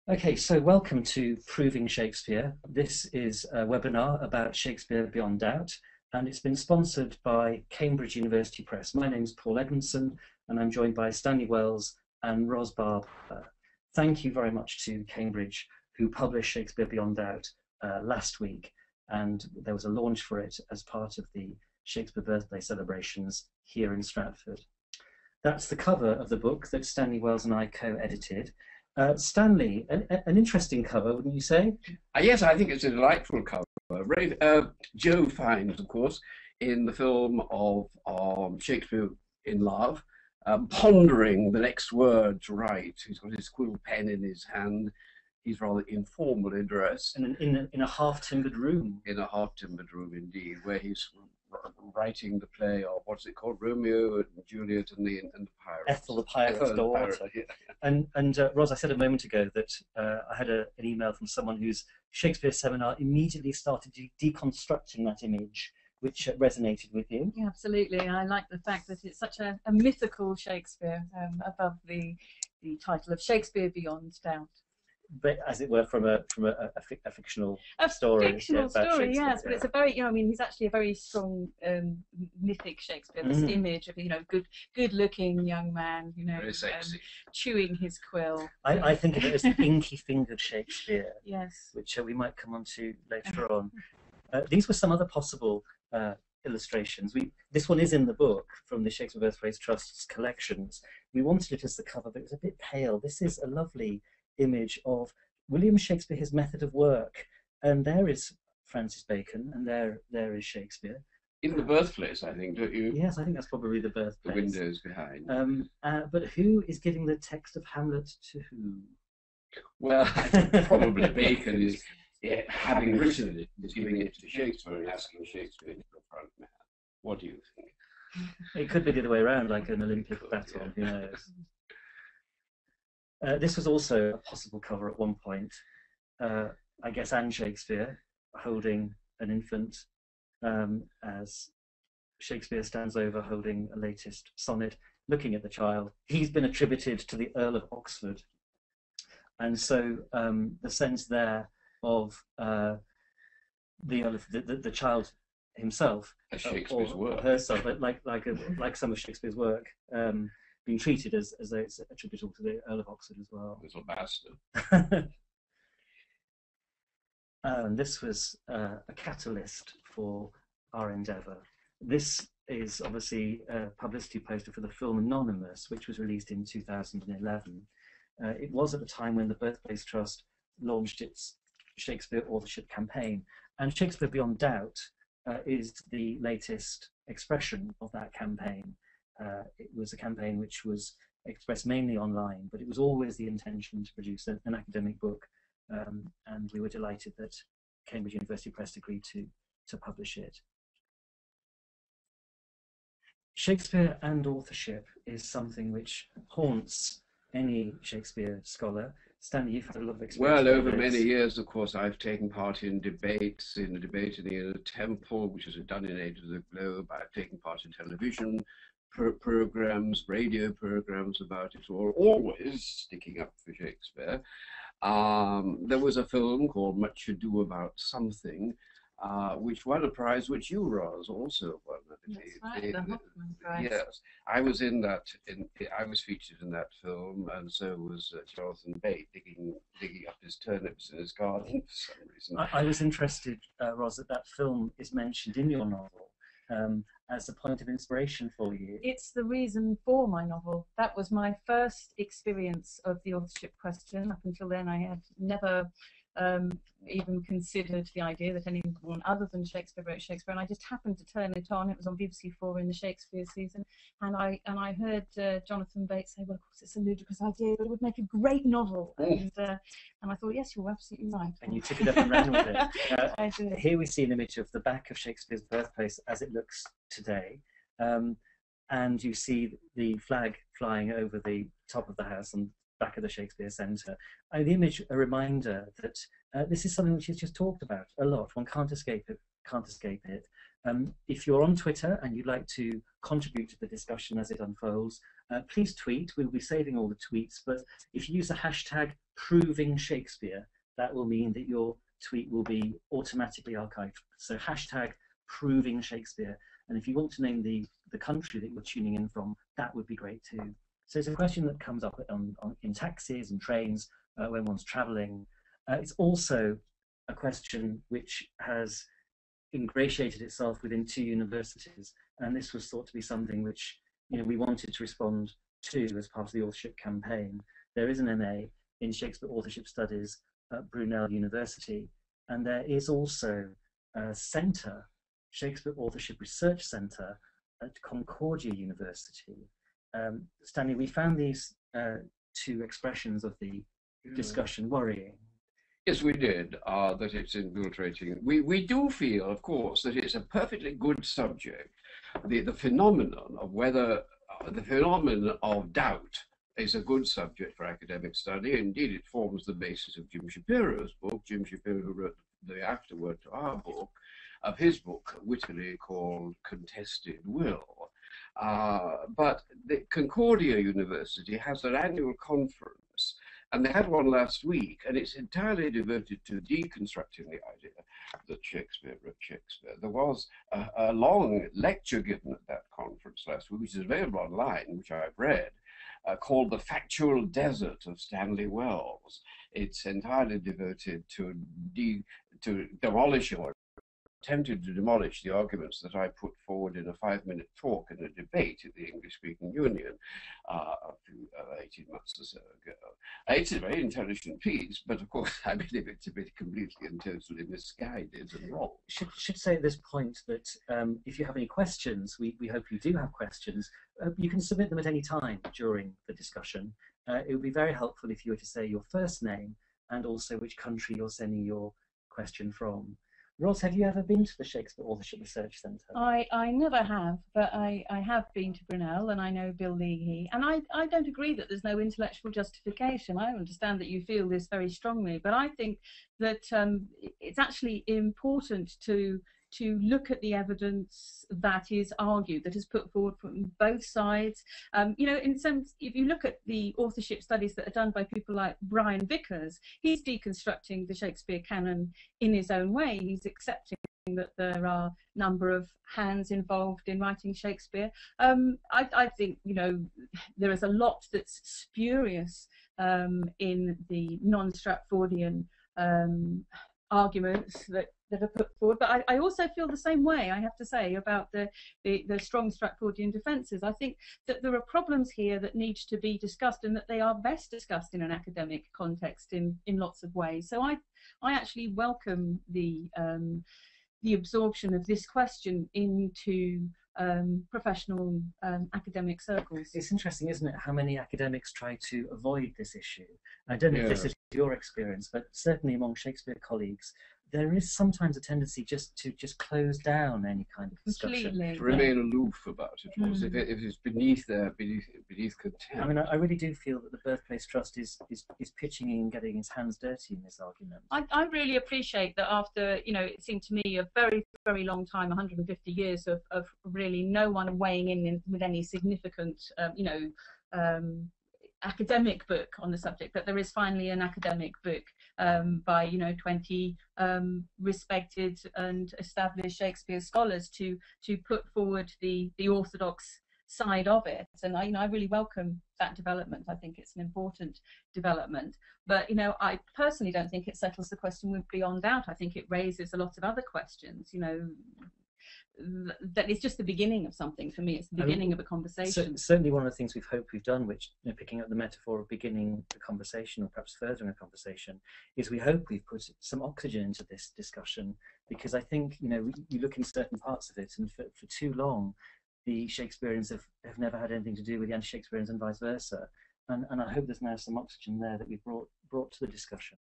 Okay, so welcome to Proving Shakespeare. This is a webinar about Shakespeare Beyond Doubt, and it's been sponsored by Cambridge University Press. My name's Paul Edmondson, and I'm joined by Stanley and Ros Barber. Thank you very much to Cambridge, who published Shakespeare Beyond Doubt last week, and there was a launch for it as part of the Shakespeare Birthplace celebrations here in Stratford. That's the cover of the book that Stanley Wells and I co-edited. Stanley, an interesting cover, wouldn't you say? Yes, I think it's a delightful cover. Joe finds, of course, in the film of Shakespeare in Love, pondering the next word to write. He's got his quill pen in his hand. He's rather informally dressed. In a half-timbered room. In a half-timbered room, indeed, where he's writing the play of, what's it called, Romeo and Juliet and the Pirates. Ethel, the pirate's daughter. Yeah. And Ros, I said a moment ago that I had an email from someone whose Shakespeare seminar immediately started deconstructing that image, which resonated with you. Yeah, absolutely. I like the fact that it's such a mythical Shakespeare above the title of Shakespeare Beyond Doubt. But as it were, from a fictional story. A fictional story, yes. But it's a very, I mean, he's actually a very strong mythic Shakespeare. This image of, good-looking young man, very sexy, chewing his quill. I think of it as the inky-fingered Shakespeare. Yes. Which we might come on to later on. These were some other possible illustrations. This one is in the book from the Shakespeare Birthplace Trust's collections. We wanted it as the cover, but it was a bit pale. This is a lovely image of William Shakespeare, his method of work, and there is Francis Bacon, and there is Shakespeare. In the birthplace, I think, don't you? Yes, I think that's probably the birthplace. The windows behind. But who is giving the text of Hamlet to whom? Well, I think probably Bacon is, having written it, is giving it to Shakespeare and asking Shakespeare to be the front man. What do you think? It could be the other way around, like an Olympic battle, who knows? This was also a possible cover at one point. I guess Anne Shakespeare holding an infant as Shakespeare stands over holding a latest sonnet, looking at the child. He's been attributed to the Earl of Oxford. And so the sense there of the child himself, Shakespeare's work, herself, like some of Shakespeare's work, being treated as though it's attributable to the Earl of Oxford as well. Little bastard. And this was a catalyst for our endeavour. This is obviously a publicity poster for the film Anonymous, which was released in 2011. It was at a time when the Birthplace Trust launched its Shakespeare Authorship campaign, and Shakespeare Beyond Doubt is the latest expression of that campaign. It was a campaign which was expressed mainly online, but it was always the intention to produce an academic book, and we were delighted that Cambridge University Press agreed to publish it. Shakespeare and authorship is something which haunts any Shakespeare scholar. Stanley, you've had a lot of experience. Well, over many years, of course, I've taken part in debates, in a debate in the Inner Temple, which is done in Age of the Globe. I've taken part in television programs, radio programs about it, or always sticking up for Shakespeare. There was a film called Much Ado About Something, which won a prize, which you, Ros, also won. That's right, the Hoffman Prize. Yes, I was in that. I was featured in that film, and so was Jonathan Bate digging up his turnips in his garden for some reason. I was interested, Ros, that film is mentioned in your novel as a point of inspiration for you. It's the reason for my novel. That was my first experience of the authorship question. Up until then, I had never even considered the idea that anyone other than Shakespeare wrote Shakespeare, and I just happened to turn it on. It was on BBC4 in the Shakespeare season, and I heard Jonathan Bates say, well, of course it's a ludicrous idea, but it would make a great novel. And I thought, yes, you're absolutely right. And you took it up and ran with it. I did. Here we see an image of the back of Shakespeare's birthplace as it looks today, and you see the flag flying over the top of the house and back of the Shakespeare Centre. The image, a reminder that this is something which is just talked about a lot. One can't escape it. If you're on Twitter and you'd like to contribute to the discussion as it unfolds, please tweet. We'll be saving all the tweets, but if you use the hashtag proving Shakespeare, that will mean that your tweet will be automatically archived. So hashtag proving Shakespeare. And if you want to name the country that you're tuning in from, that would be great too. So it's a question that comes up in taxis and trains when one's traveling. It's also a question which has ingratiated itself within 2 universities, and this was thought to be something which we wanted to respond to as part of the authorship campaign. There is an MA in Shakespeare Authorship Studies at Brunel University, and there is also a centre, Shakespeare Authorship Research Centre at Concordia University. Stanley, we found these 2 expressions of the discussion worrying. Yes, we did, that it's infiltrating. We do feel, of course, that it's a perfectly good subject. The phenomenon of whether, the phenomenon of doubt is a good subject for academic study. Indeed, it forms the basis of Jim Shapiro's book. Jim Shapiro, who wrote the afterword to our book, of his book, wittily called Contested Will. But the Concordia University has an annual conference, and they had one last week, and it's entirely devoted to deconstructing the idea that Shakespeare wrote Shakespeare. There was a long lecture given at that conference last week, which is available online, which I've read, called The Factual Desert of Stanley Wells. It's entirely devoted to demolishing, or attempted to demolish, the arguments that I put forward in a 5-minute talk in a debate at the English-speaking Union 18 months or so ago. It's a very intelligent piece, but of course I believe it's a bit completely and totally misguided and wrong. Should say at this point that if you have any questions, we hope you do have questions, you can submit them at any time during the discussion. It would be very helpful if you were to say your first name and also which country you're sending your question from. Ros, have you ever been to the Shakespeare Authorship Research Centre? I never have, but I have been to Brunel, and I know Bill Leahy. And I don't agree that there's no intellectual justification. I understand that you feel this very strongly, but I think that it's actually important to look at the evidence that is argued, that is put forward from both sides. In some, if you look at the authorship studies that are done by people like Brian Vickers, he's deconstructing the Shakespeare canon in his own way. He's accepting that there are a number of hands involved in writing Shakespeare. I think there is a lot that's spurious in the non-Stratfordian arguments that are put forward, but I also feel the same way, I have to say, about the strong Stratfordian defences. I think that there are problems here that need to be discussed, and that they are best discussed in an academic context in lots of ways. So I actually welcome the absorption of this question into professional academic circles. It's interesting, isn't it, how many academics try to avoid this issue. I don't know if this is your experience, but certainly among Shakespeare colleagues, there is sometimes a tendency to close down any kind of discussion. Completely. To remain aloof about it, if it's beneath contempt. I mean, I really do feel that the Birthplace Trust is pitching in and getting its hands dirty in this argument. I really appreciate that after, it seemed to me a very, very long time, 150 years of really no one weighing in with any significant, academic book on the subject, that there is finally an academic book by 20 respected and established Shakespeare scholars to put forward the orthodox side of it, and I really welcome that development. I think it's an important development, but I personally don't think it settles the question with Beyond Doubt. I think it raises a lot of other questions. That it's just the beginning of something for me. It's the beginning of a conversation. Certainly one of the things we hope we've done, which picking up the metaphor of beginning a conversation, or perhaps furthering a conversation, is we hope we've put some oxygen into this discussion, because I think you look in certain parts of it, and for too long the Shakespeareans have never had anything to do with the anti-Shakespeareans and vice versa, and I hope there's now some oxygen there that we've brought to the discussion.